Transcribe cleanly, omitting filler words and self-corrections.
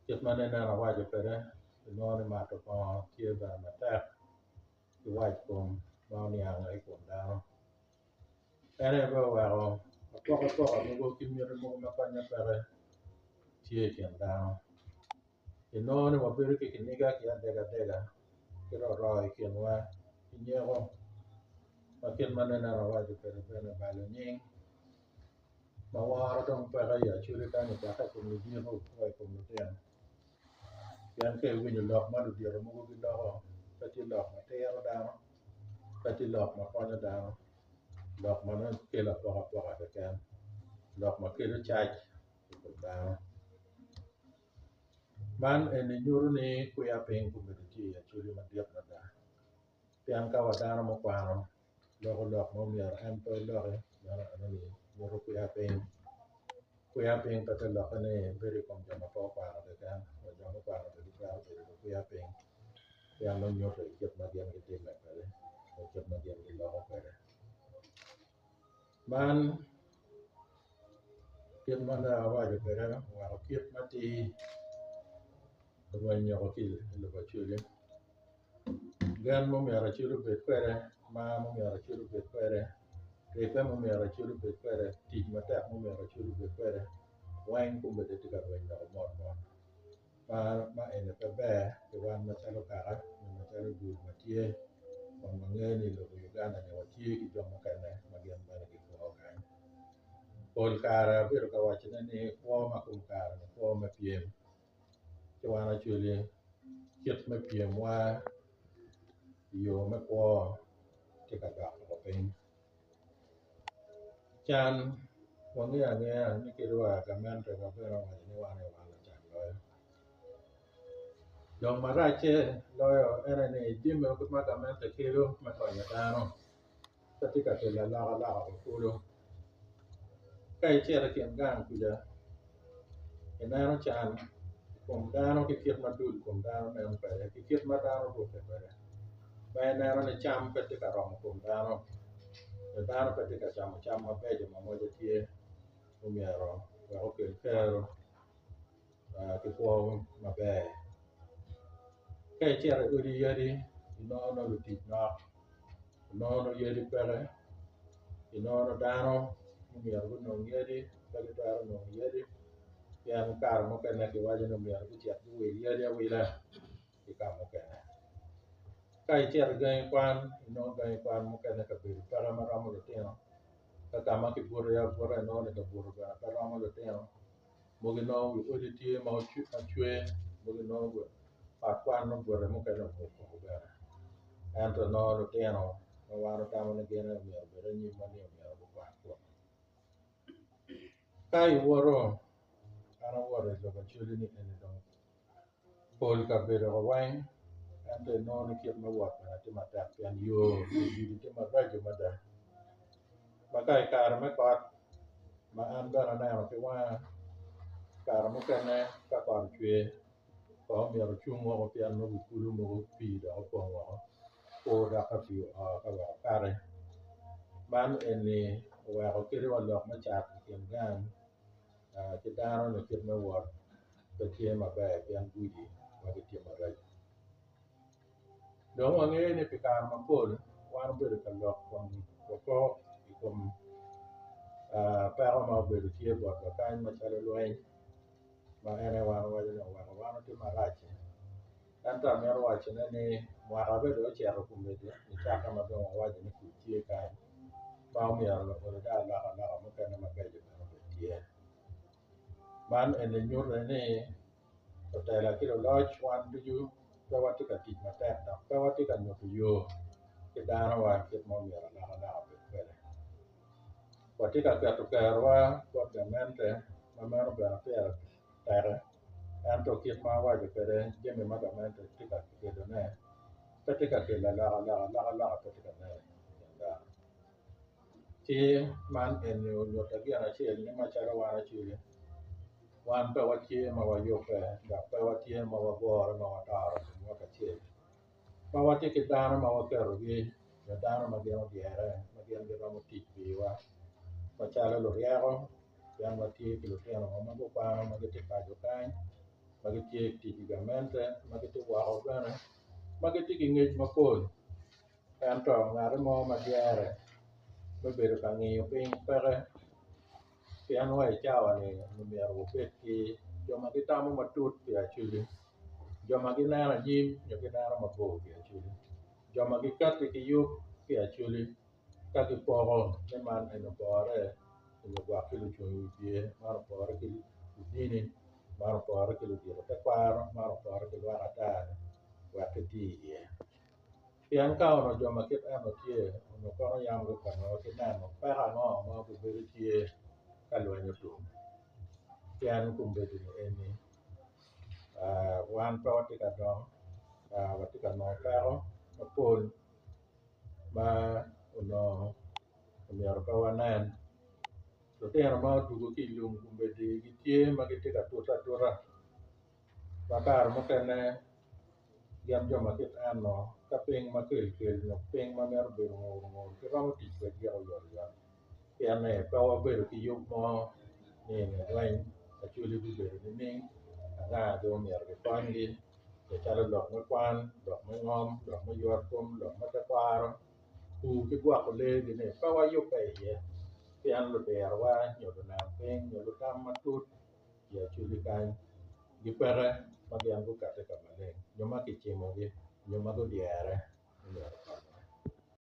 Kit ma nene awacho kwede inoni mato ko tie ba matek iwach kuom ma oniang' e kuom dhano. Ene be oweko apoka mogo kimiyore mogo makonyo peke tie e kind dhano. Inoni wabedo kik iniga ki adega kiroro e kindwa inyiego ma kit ma nene awacho kwede bene balo nying ma waro dong peke ya churi kanyo chaka kuom midhiero koa kuom lutino. Pien ke winjo lok mar odhiero mogo gi loko kati lok matiro dhano kati lok makonyo dhano lok mano kelo apoka keken lok makelo chach e kuom dhano. Man eni nyuro ni kuya piny kobedo tie e achuri madiep mada. Pien ka wa dhano mokwano loko lok momiyore en to iloke mano anani nyuro kuya piny. Kuya piny kata loke ni bedo kuom joma po okwano keken joma okwano be gitwero bedo gi kuya piny. Pien nonyuto e kit ma gin gitime kwede e kit ma gin giloko kwede. Man kit mane awacho kwede oweko kit mati rweny nyoko kilo ilubo achuli. Gen momiyero achuli obed kwede ma momiyero achuli obed kwede ripe momiyero achuli obed kwede tich matek momiyero achuli obed kwede weng kobedo tye ka rweny nyoko mot. Ma eni pe ber pi wan machalo kara machalo dul matye kun wang'eyo ni lobo Uganda ni watye gi jo mokene ma gin bene gikwo kanyo. Pol kare abedo ka wachone ni kwo ma kum kare ni kwo me piem. Ci wan achuli kit me piemwa yo me kwo tye ka dok piny. Can wang'eyo ang'eya ni kidwa gamente wa bene owacho ni wan e wan ochak loyo. Dong marache loyo ene ni jimi ma gamente kelo me konyo dhano kati ka kelo alaka kulo. Ka icero kind gang kuja ineno can kuom dhano ki kit ma dul kuom dhano neno kwede ki kit ma dhano ruke kwede. Ma ineno ni cam pe tye ka romo kuom dhano. Dhano pe tye ka camo cam mabeco ma moja tye momyero wek okel kero ki kwo maber. Ka icero i odi yadi inono lutic nok inono yadi peke inono dano momyero gunong yadi ka gitwero nongo yadi pien kare mukene giwacho ni omyero gucek guwil yadi awila ki ka mukene. Ka icero i gangi kwan inongo gangi kwan mukene kabedo peke maromo lutino kaka ma kibuto abura inongo ni kabuto bene pe romo lutino mogo inongo wi odi tye ma ochwe mogo inongo ot kwan obutte mukene omuko bene. Ento nongo lutino ma wan otamo ni gin omyero obed anyim wa ni omyero gukwan kwot. Ka iwoto an awoto i lobo acholi ni eni dong pol kabedo weng ento inono ni kit me wot bene tye matek pien yo gudi tye maraco mada. Ma ka i kare me kot ma an bene aneno ki wanga kare mukene ka kot ocwe ko omyero ocung woko pien wi kulu mogo pii dok opong woko kur dok ka pii oo ka wek okati. Man eni oweko kedo lok me cat i kin gang ki dano ni kit me wot pe tye maber pien gudi wegi tye maraco. Dong wang'eyo ni pi kare mapol wan obedo ka lok woko i kom peko ma obedo tye bot wa kany macalo lweny ma ene wan waco ni oweko wan otim marac. Ento amito wachone ni mwaka be do ocito kumedi icaka ma dong wawaco ni kuc tye kany ma omyero labolo de alaka mukene mabeco bene obed tye. Man eni nyuto ni otelo ki loloc wan ducu pe watye ka tic matek dok pe watye ka nyuto yo ki dano wa kit ma omyero alaka obed kwede. Watye ka keto kerowa kwot gamente ma meno bene pire teke ento kit ma awaco kwede jami ma gamente tye ka kedone pe tye ka kelo alaka pe tye ka nen i kin dhano. Ci man eni onyuto gin acel ni macalo wan acholi wan pe watye ma wayubbe dok pe watye ma wagwore ma watoro kumwa kacel ma watye ki dano ma waketogi jo dano ma gin odyere ma gin giromo tic piwa macalo luryeko pien watye ki lutino ma gukwano ma gitye paco kany Magiti tipicamente, magiti wako bene, magiti ng'ich mapol, ento ng'at mo ma diere bebedo ka ng'iyo piny peke pien wa cawa ni myero wabed ki joma gitamo matut pi achuli, joma gineno anyim nyo gineno mabor pi achuli, joma gikati ki yup pi achuli ka gipoko ni man eno bore onyo gwak ki lucung wi pie, man opore ki udini, man opore ki ludiro tekwaro, man opore ki lwak atari wek kiti iye. Pien ka ono joma kit eno tye ono kono yamo kano kineno pek ang'o ma gibedo tye ka lwenyo tum. Pien kuom bedo ni eni wan pe watye ka dongo, watye ka nongo peko mapol ma onongo omyero pe wanen. Lutino ma otugo ki lum kuom bedo igi tye ma gitye ka tut atuta ma kare mukene gin joma kit eno ka piny ma kel no piny ma mito bedo ng'ur ng'ur ki romo tic kwedgi yot yot. Pien ni pe wabedo ki yup mo ni lweny achuli dhi bedo ni ning ang'a jo myero gikonygi calo lok me kwan, lok me ng'om, lok me ywat kom, lok me tekwaro, pur ki gwoko lee gini pe wayupe iye. Pien ludirowa nyo lunam piny nyo lutam matut i achuli kany gi peke ma gin gukati ka maleng nyo ma kicimogi nyo ma gudyere.